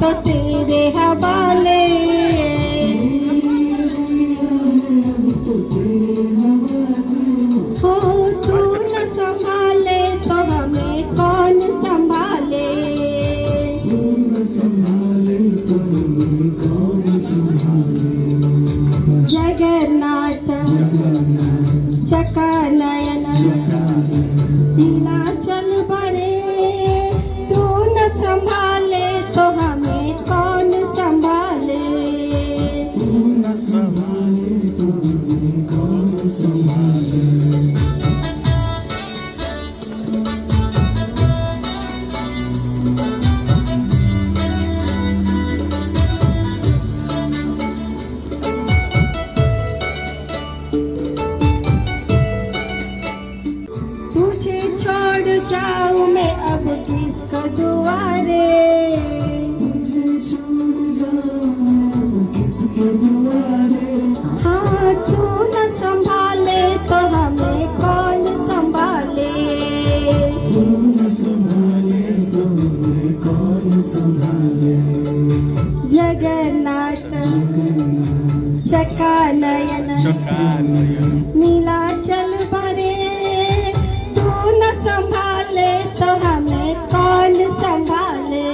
तो तेरे हवाले। हो तू न संभाले तो हमें कौन संभाले। जगन्नाथ चकानयन नीलाचल भरे, तू न संभाले तो हमें कौन संभाले। तुझे छोड़ जाऊं मैं अब किसको दुआरे। हाँ तू न संभाले तो हमें कौन संभाले। जगन्नाथ चकानयन नीलाचल भरे, तू न संभाले तो हमें कौन संभाले।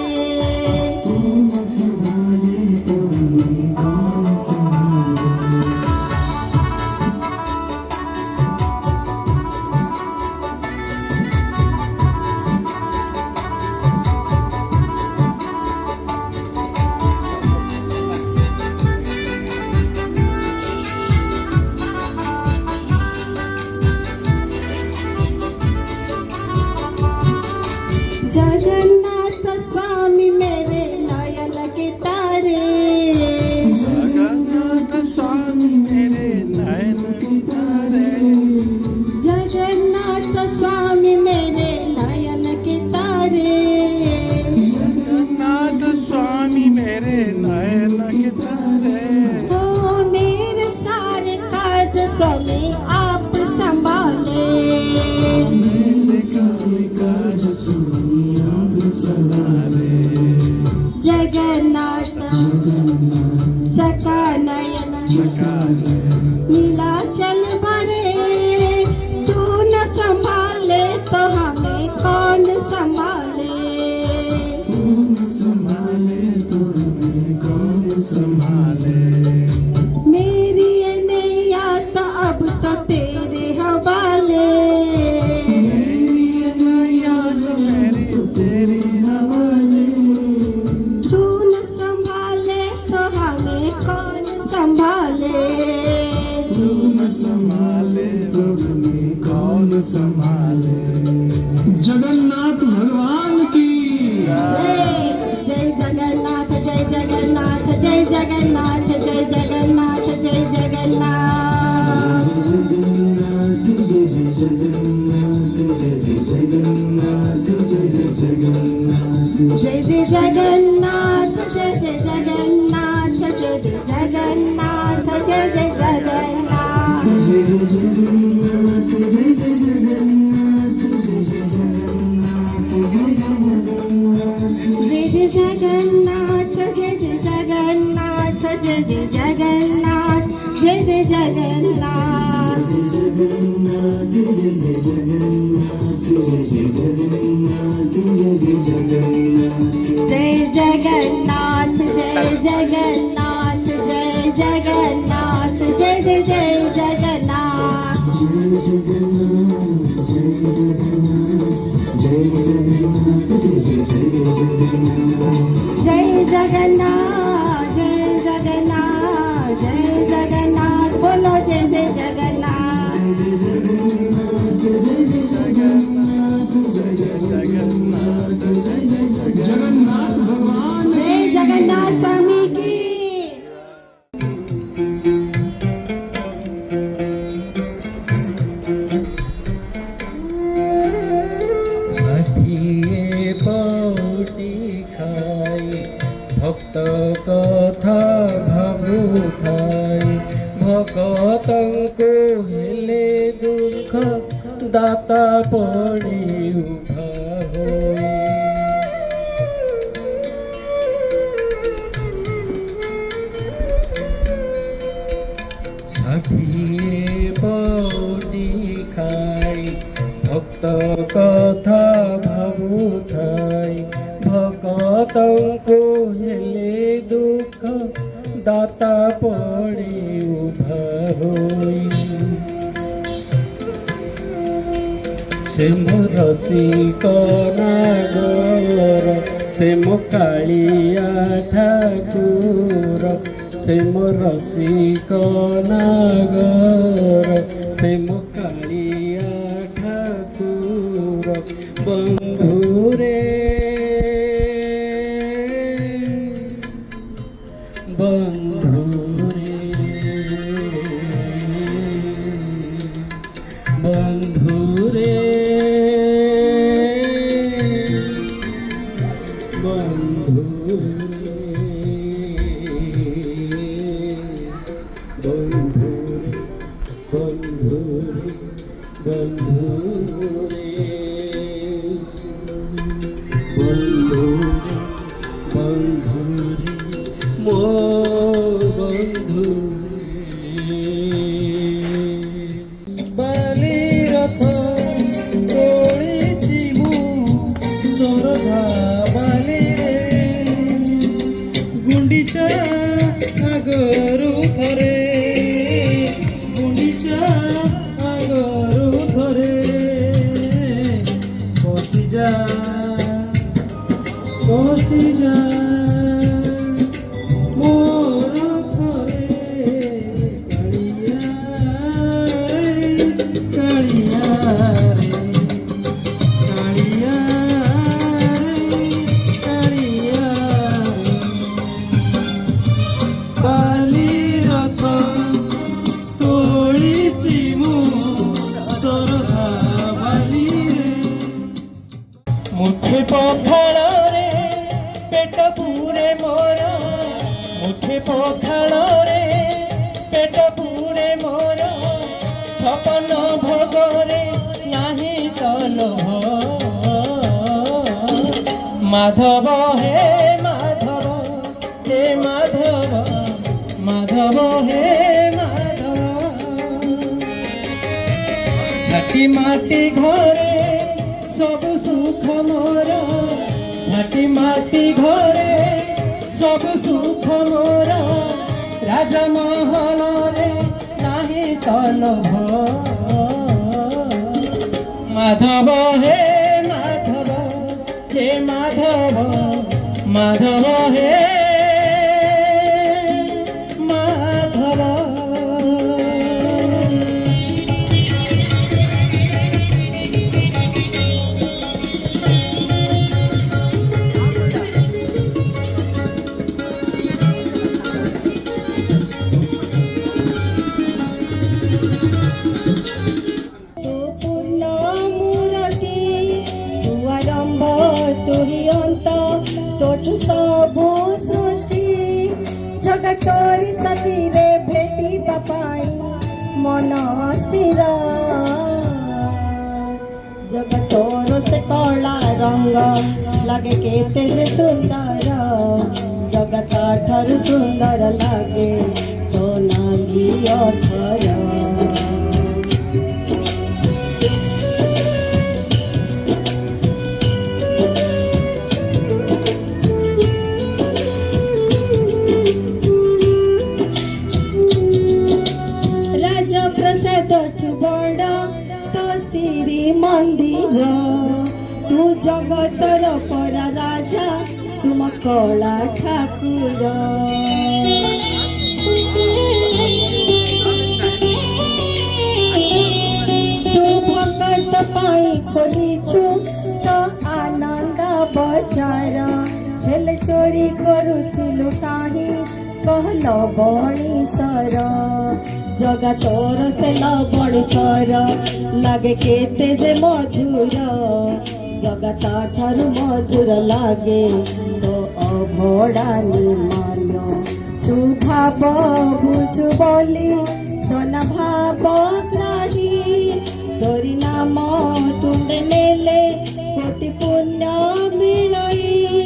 जगन्नाथ स्वामी मेरे नयन के तारे। जगन्नाथ स्वामी मेरे नयन के तारे। जगन्नाथ स्वामी मेरे नयन के तारे। जगन्नाथ स्वामी मेरे नयन के तारे। हो मेरे सारे काज स्वामी आप संभाले। मेरे सारे काज स्वामी आप संभाले। जगन्नाथ चकानयन नीलाचल भरे, तू न संभाले तो हमें कौन संभाले। मेरी ये नैया तो अब तो तेरे हवाले। तू न संभाले तो हमें कौन संभाले। जगन्नाथ भगवान की जय जय जगन्नाथ जय जगन्नाथ जय जगन्नाथ जय जगन्नाथ जय जगन्नाथ। जय जय जगन्नाथ जय जय जगन्नाथ जय जय जगन्नाथ जय जय जगन्नाथ। जय जय जगन्नाथ जय जय जगन्नाथ जय जय जगन्नाथ जय जय जगन्नाथ। जय जय जगन्नाथ जय जय जगन्नाथ जय जय जगन्नाथ जय जय जगन्नाथ। जय जगन्नाथ जय जय जगन्नाथ जय जय जगन्नाथ जय जय जगन्नाथ। जय जगन्नाथ जय जगन्नाथ जय जगन्नाथ जय जय जय जगन्नाथ। जय जगन्नाथ जय जगन्नाथ जय जगन्नाथ जय जय जगन्नाथ। जय जगन्नाथ जय जगन्नाथ जय जगन्नाथ बोलो जय जय जगन्नाथ। जय जगन्नाथ जय जगन्नाथ जय जगन्नाथ जय जगन्नाथ भगवान जय जगन्नाथ स्वामी की। ষাঠিয়ে পৌটি খাই ভক্ত কথা ভাবুথাই ভকতଙ୍କୁ ହେଲେ ଦୁଃଖ ଦାତା ପଡ଼ି ଉଭା ହୋଇ ଖାଇ ଭକତଙ୍କୁ ହେଲେ ଦୁଃଖ ଦାତା ପଡ଼ି ଉଭା ହୋଇ ସେ ମୋ ରସିକ ନାଗର ସେ ମୋ କାଳିଆ ଠାକୁର ସେ ମୋ ରସିକ ନାଗର ସେ ମୋ କାଳିଆ ଠାକୁର ବନ୍ଧୁରେ ବନ୍ଧୁରେ ବନ୍ଧୁରେ ବାଲିରଥ ତୋଳିଛି ମୁଁ ଶରଧା ବାଲିରେ ଗୁଣ୍ଡିଚା ଆଗରୁ ଥରେ ଗୁଣ୍ଡିଚା ଆଗରୁ ଥରେ ବସିଯା ବସିଯା ମୋର ଥରେ କାଳିଆ କାଳିଆ ରେ କାଳିଆ ରେ କାଳିଆ ରେ ବାଲିରଥ ତୋଳିଛି ମୁଁ ଶରଧା ବାଲିରେ ମୁଠେ ପଖାଳରେ ପେଟ ପୁରେ ମୋର ମୁଠେ ପଖାଳରେ ପେଟ ପୁରେ ମୋର ଛପନ ଭୋଗରେ ନାହିଁ ତ ଲୋଭ ମାଧବ ହେ ମାଧବ ହେ ମାଧବ ମାଧବ ହେ ମାଧବ ଝାଟି ମାଟି ଘରେ ସବୁ ସୁଖ ମୋର ଝାଟି ମାଟି ଘରେ ସବୁ ସୁଖ ମୋର ରାଜମହଲରେ ନାହିଁ ତ ଲୋଭ ମାଧବ ହେ ମାଧବ ହେ ମାଧବ ମାଧବ ହେ ମାଧବ तोठु सबु सृष्टि जगतरी सतीरे भेटी पाई मन स्थिर जगतोर से कला रंग लगे केते जे सुंदर जगत ठारु सुंदर लगे तो नाली अथर बड़ तो श्री मंदिर तू जगतर परा राजा तुम कला ठाकुर तू भगत पाई खोलीछु तो आनंद बजार हेले चोरी करुथिलु काहे कहल बणीसर जगतोर से लवणीसर लागे केते जे मधुर जगत ठारु मधुर लागे तो अभड़ा निर्मल तू भाव बुझु बोली तो न भाव ग्राही तोरी नाम तुंडे नेले कोटि पुण्य मिलई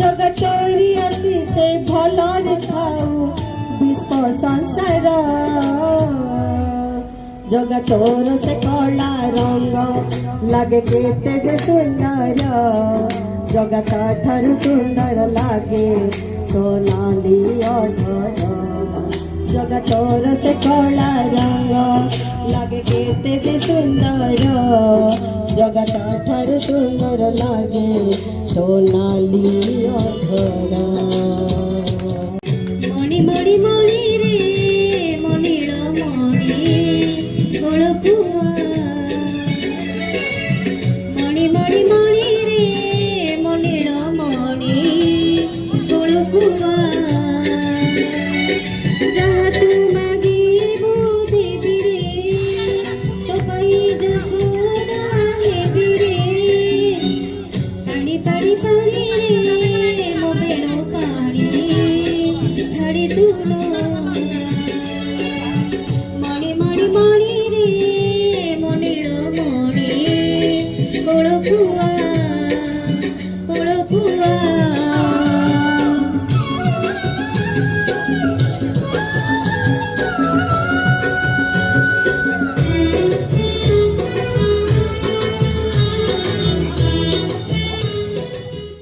जगतोरी आसी से भलरे खाऊ विश्व संसार जगतोर से कला रंग लगे केते जे सुंदर जगत ठारू सुंदर लागे तो नाली अधर जगतर से कला रंग लागे केते भी सुंदर जगत ठारू सुंदर लागे तो नाली अधर मणि मणि मणि रे मणिर मणि गोलकुआ मणि मणि मणि रे मणिर मणि गोलकुआ जहाँ तू मांगिबो देबी रे तो पाई जसोदा हेबी रे पानी पानी पानी रे मो बेणो पानी छाड़ी तू मणि मणि मणि रे मणिर मणि गोलकुआ गोलकुआ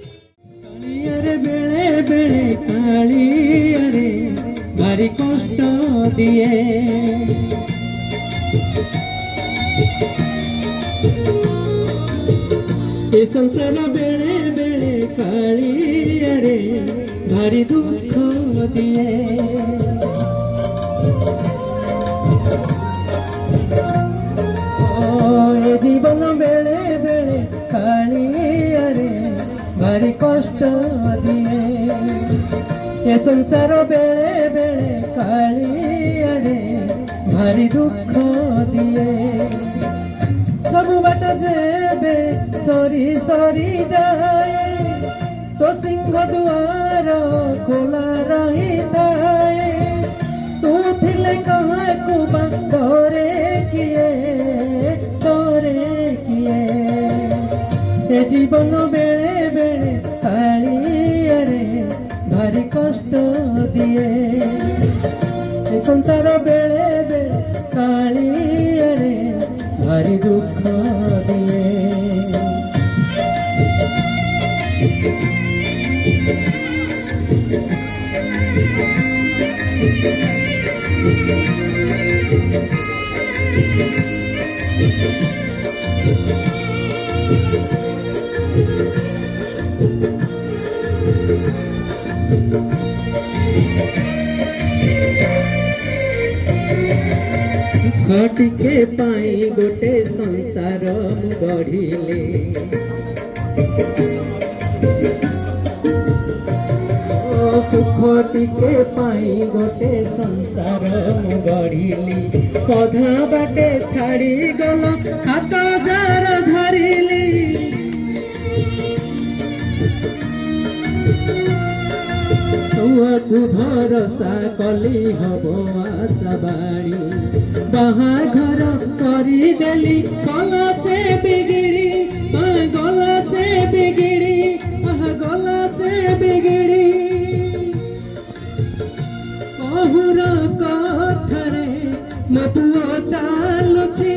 कालियारे बेले बेले कालियारे भारी कष्ट दिए ए संसार बेले बेले कालियारे भारी दुख दिए ए जीवन बेले बेले कालियारे भारी कष्ट दिए ए संसार बेले बेले कालियारे भारी दुख दिए सब बाट जेबे सरी सरी जाए तो सिंह दुआर खोला रही थाए तू थिले कहाँ कुबा डरे किए ए जीवन बेले बेले कालियारे भारी कष्ट दिए ए संसार बेले बेले कालियारे भारी दुख दिए खटिके पाई गोटे संसार गढ़िले सुखटिके पाई गोटे संसार गढ़िली पधा बाटे छाड़ी गल हाथ जार धरिली तुआकु भरोसा कली हबो आशा बाणी बाहाघर करिदेली गला से बिगिड़ी गला से बिगिड़ी गला से बिगिड़ी कहुर कथरे मो पुओ चालुछि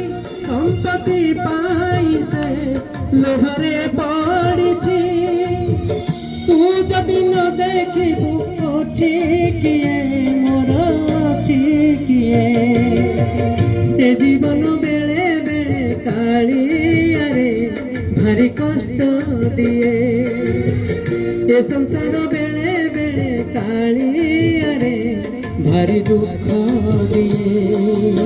संपत्ति पाई से लोभरे पड़िछि तू जदि न देखिबु अछि किए मोर अछि किए ए जीवन बेले बेले कालियारे भारी कष्ट दिए ए संसार बेले बेले कालियारे भारी दुख दिए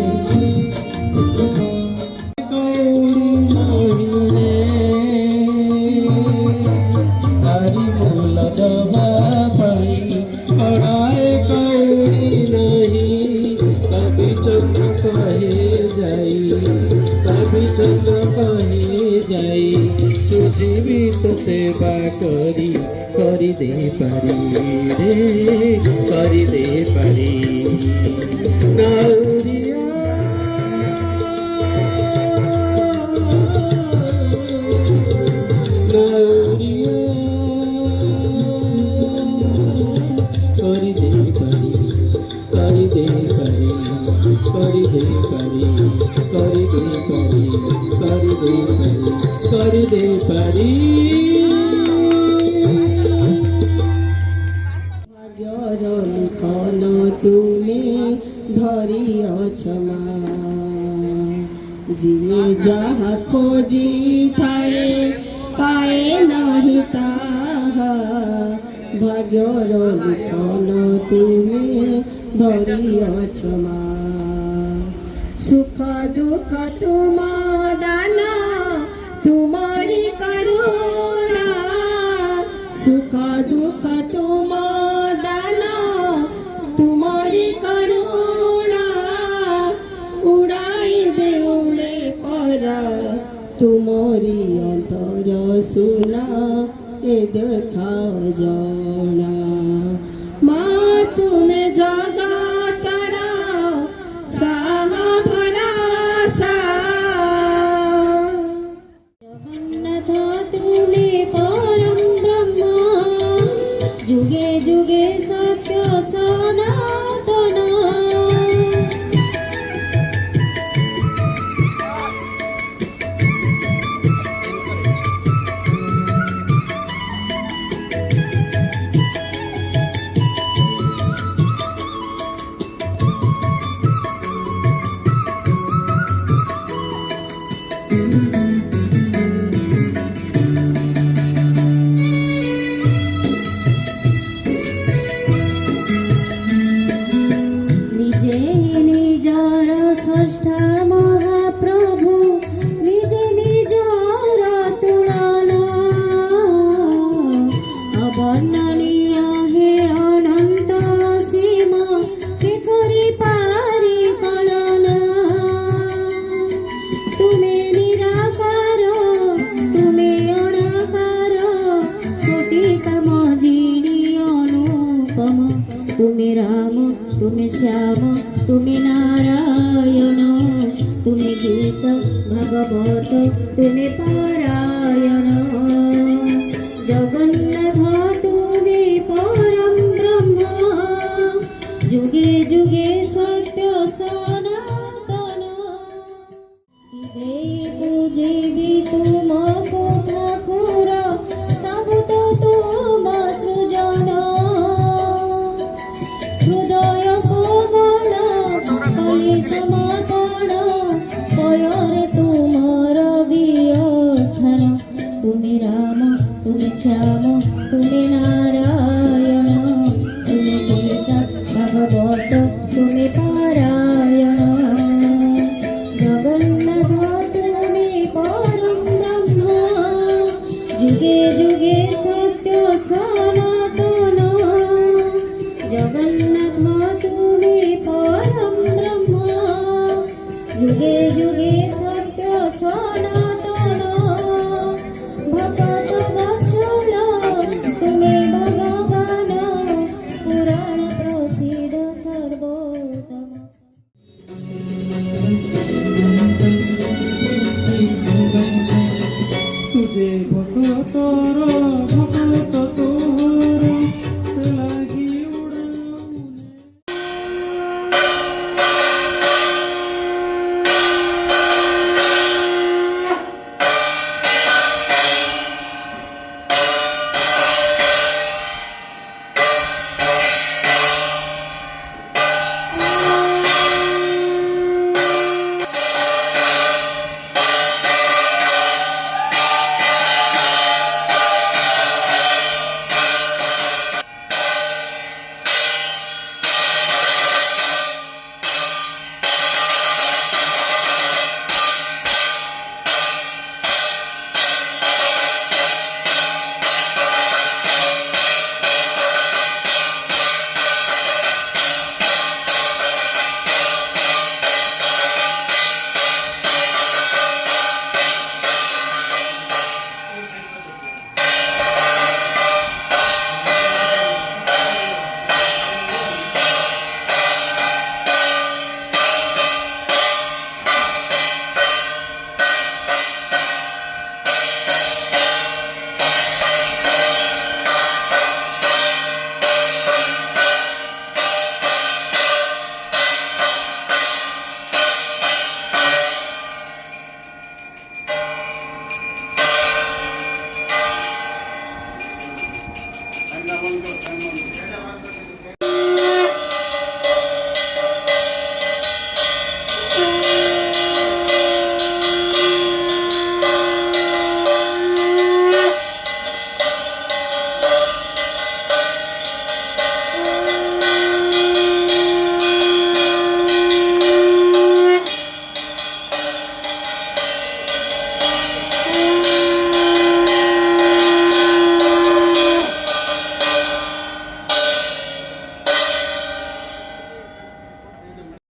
जीवित सेवा करी दे पारी रे करी दे पारी नाउरिया नाउरिया करी दे पारी करी दे पारी करी दे पारी करी दे पारी करी दे पारी कर दे पारी। ଭାଗ୍ୟର ଲିଖନ ତୁମେ ଧରିଅଛ ମା ସୁଖ ଦୁଃଖ ତୁମ ଦାନ ତୁମରି କରୁଣା ସୁଖ ଦୁଃଖ ତୁମ ଦାନ ତୁମରି କରୁଣା ଉଡ଼ାଇ ଦେଉଳେ ପରା ତୁମରି ଅନ୍ତର ସୁନା ଏ ଦେଖାଅ ଜଣା ମା ତୁମେ ଜଗତର ସାହା ଭରସା জগন্নাথ তুমি পরম ব্রহ্ম যুগে যুগে সত্য সনাতন নিজে নিজর স্রষ্টা মহাপ্রভু নিজে নিজর তুলনা অবর্ণনীয় হে অনন্ত সীম কে করি পারি কলনা তুমি নিরাকার তুমি অনাকার কোটি কাম জিণি অনুপম তুমি রাম তুমি শ্যাম তুমি নারায়ণ তুমি গীত ভাগবত তুমি পরায়ণ